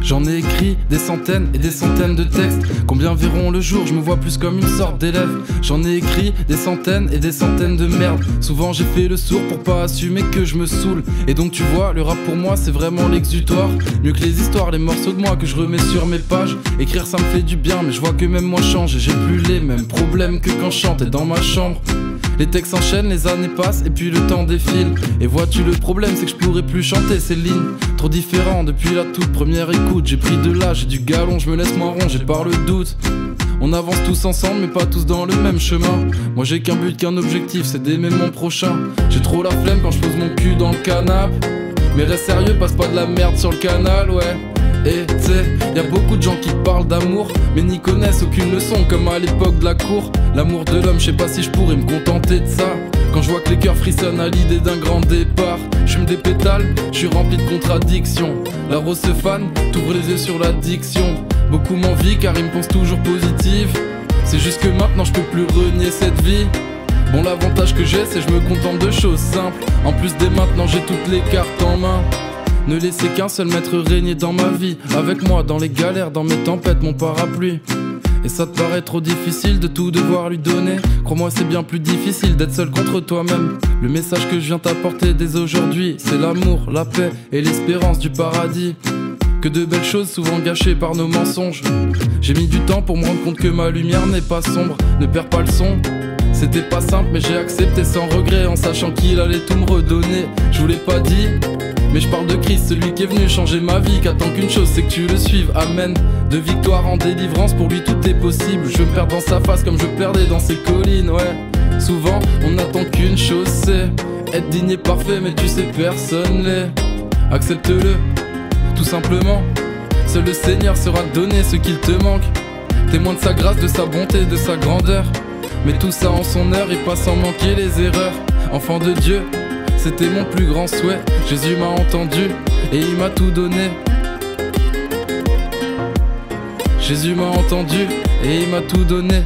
J'en ai écrit des centaines et des centaines de textes. Combien verront le jour? Je me vois plus comme une sorte d'élève. J'en ai écrit des centaines et des centaines de merdes. Souvent j'ai fait le sourd pour pas assumer que je me saoule. Et donc tu vois, le rap pour moi c'est vraiment l'exutoire. Mieux que les histoires, les morceaux de moi que je remets sur mes pages. Écrire ça me fait du bien, mais je vois que même moi change. Et j'ai plus les mêmes problèmes que quand je chantais dans ma chambre. Les textes s'enchaînent, les années passent et puis le temps défile. Et vois-tu, le problème c'est que je pourrais plus chanter ces lignes. Trop différent depuis la toute première écoute. J'ai pris de l'âge et du galon, je me laisse moins rond, j'ai par le doute. On avance tous ensemble mais pas tous dans le même chemin. Moi j'ai qu'un but, qu'un objectif, c'est d'aimer mon prochain. J'ai trop la flemme quand je pose mon cul dans le canapé. Mais reste sérieux, passe pas de la merde sur le canal, ouais. Et t'sais, y'a beaucoup de gens qui parlent d'amour, mais n'y connaissent aucune leçon, comme à l'époque de la cour. L'amour de l'homme, je sais pas si je pourrais me contenter de ça. Quand je vois que les cœurs frissonnent à l'idée d'un grand départ. J'fume des pétales, je suis rempli de contradictions. La rose se fane, t'ouvres les yeux sur l'addiction. Beaucoup m'envient car ils me pensent toujours positive. C'est juste que maintenant je peux plus renier cette vie. Bon, l'avantage que j'ai, c'est que je me contente de choses simples. En plus dès maintenant j'ai toutes les cartes en main. Ne laisser qu'un seul maître régner dans ma vie. Avec moi dans les galères, dans mes tempêtes, mon parapluie. Et ça te paraît trop difficile de tout devoir lui donner? Crois-moi c'est bien plus difficile d'être seul contre toi-même. Le message que je viens t'apporter dès aujourd'hui, c'est l'amour, la paix et l'espérance du paradis. Que de belles choses souvent gâchées par nos mensonges. J'ai mis du temps pour me rendre compte que ma lumière n'est pas sombre. Ne perds pas le son. C'était pas simple mais j'ai accepté sans regret, en sachant qu'il allait tout me redonner. Je vous l'ai pas dit, mais je parle de Christ, celui qui est venu changer ma vie, qui attend qu'une chose, c'est que tu le suives, amen. De victoire en délivrance, pour lui tout est possible. Je me perds dans sa face comme je perdais dans ses collines, ouais. Souvent on attend qu'une chose, c'est être digne et parfait, mais tu sais personne l'est. Accepte-le, tout simplement. Seul le Seigneur saura te donner ce qu'il te manque. Témoin de sa grâce, de sa bonté, de sa grandeur. Mais tout ça en son heure et pas sans manquer les erreurs. Enfant de Dieu, c'était mon plus grand souhait. Jésus m'a entendu et il m'a tout donné. Jésus m'a entendu et il m'a tout donné.